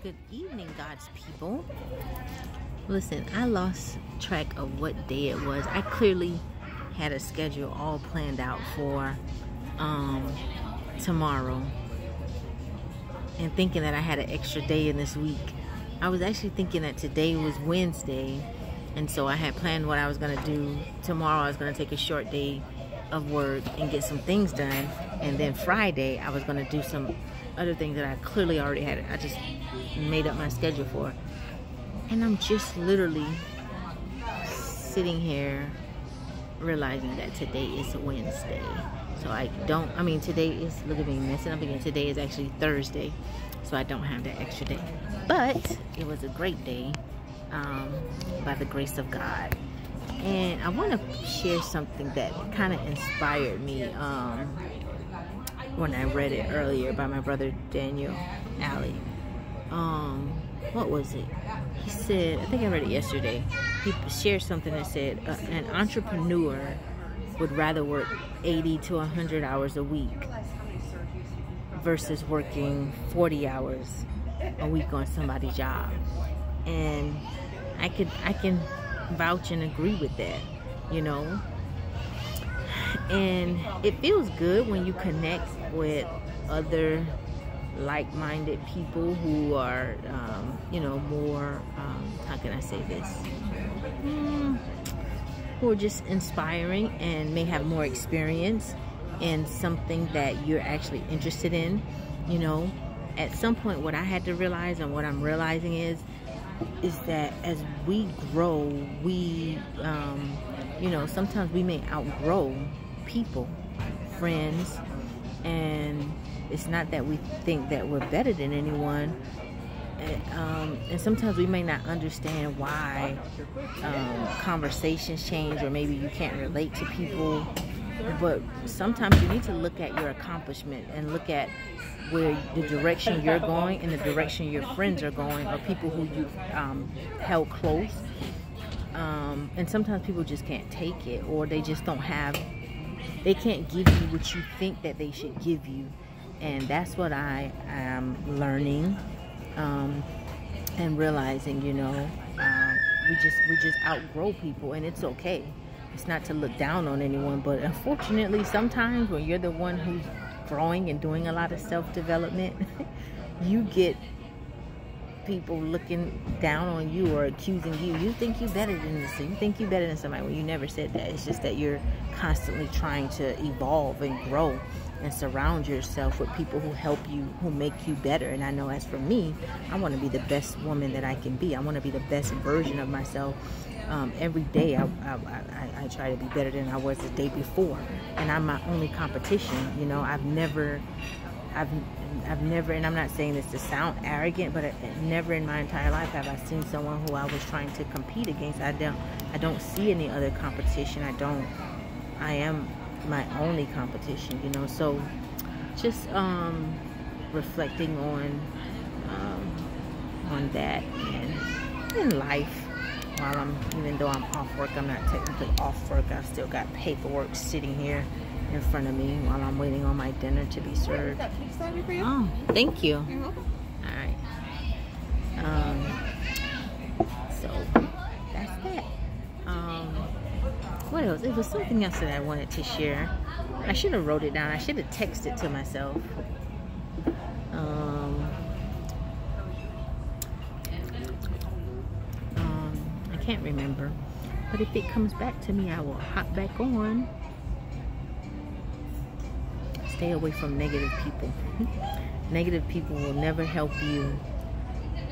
Good evening, God's people. Listen, I lost track of what day it was. I clearly had a schedule all planned out for tomorrow, and thinking that I had an extra day in this week. I was actually thinking that today was Wednesday, and so I had planned what I was going to do tomorrow. I was going to take a short day of work and get some things done, and then Friday I was going to do some other things that I clearly already had. I just made up my schedule for, and I'm just literally sitting here realizing that today is Wednesday. So today is, look at me messing up again. Today is actually Thursday, so I don't have that extra day. But it was a great day by the grace of God. And I want to share something that kind of inspired me when I read it earlier by my brother Daniel Alley. What was it? He said, I think I read it yesterday. He shared something that said an entrepreneur would rather work 80 to 100 hours a week versus working 40 hours a week on somebody's job. And I can vouch and agree with that, you know. And it feels good when you connect with other like-minded people who are more how can I say this, who are just inspiring and may have more experience in something that you're actually interested in. You know, at some point what I had to realize, and what I'm realizing is that as we grow, we sometimes we may outgrow people, friends, and it's not that we think that we're better than anyone, and sometimes we may not understand why conversations change, or maybe you can't relate to people. But sometimes you need to look at your accomplishment and look at where the direction you're going and the direction your friends are going, or people who you've held close. And sometimes people just can't take it, or they just don't have, they can't give you what you think that they should give you. And that's what I am learning and realizing, we just outgrow people, and it's okay. It's not to look down on anyone, but unfortunately sometimes when you're the one who's growing and doing a lot of self-development, you get people looking down on you or accusing you. You think you're better than this, you think you're better than somebody. Well, you never said that. It's just that you're constantly trying to evolve and grow and surround yourself with people who help you, who make you better. And I know, as for me, I want to be the best woman that I can be. I want to be the best version of myself. Every day I try to be better than I was the day before, and I'm my only competition. I've never, and I'm not saying this to sound arrogant, but never in my entire life have I seen someone who I was trying to compete against. I don't see any other competition. I am my only competition, so just reflecting on that, and in life. Even though I'm off work, I'm not technically off work. I've still got paperwork sitting here in front of me while I'm waiting on my dinner to be served. Oh, thank you. You're welcome. All right. So that's that. What else? It was something else that I wanted to share. I should have wrote it down. I should have texted to myself. I can't remember, but if it comes back to me, I will hop back on. Stay away from negative people. Negative people will never help you,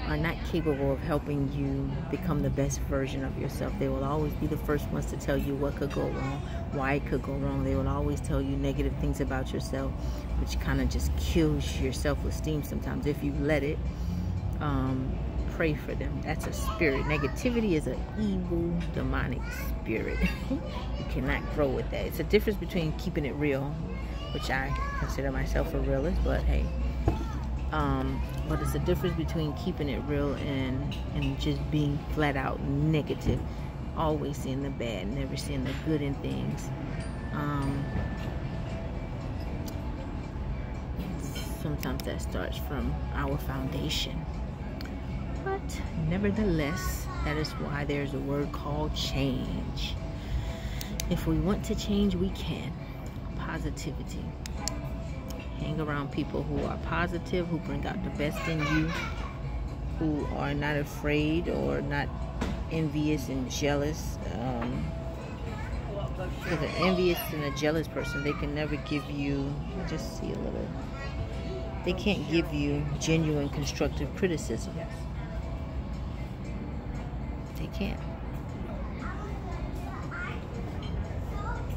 are not capable of helping you become the best version of yourself. They will always be the first ones to tell you what could go wrong, why it could go wrong. They will always tell you negative things about yourself, which kind of just kills your self-esteem sometimes if you let it. Pray for them. That's a spirit. Negativity is an evil, demonic spirit. You cannot grow with that. It's a difference between keeping it real, which I consider myself a realist, but hey, but it's a difference between keeping it real and just being flat out negative, always seeing the bad, never seeing the good in things. Sometimes that starts from our foundation. But nevertheless, that is why there's a word called change. If we want to change, we can. Positivity. Hang around people who are positive, who bring out the best in you, who are not afraid or not envious and jealous. Because an envious and a jealous person, they can never give you, just see a little, they can't give you genuine constructive criticism. They can't.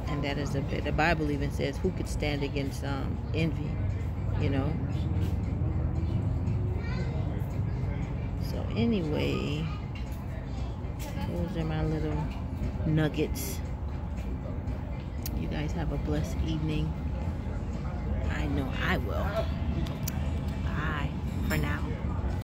And that is the Bible even says, who could stand against envy, you know? So anyway, those are my little nuggets. You guys have a blessed evening. I know I will. Bye for now.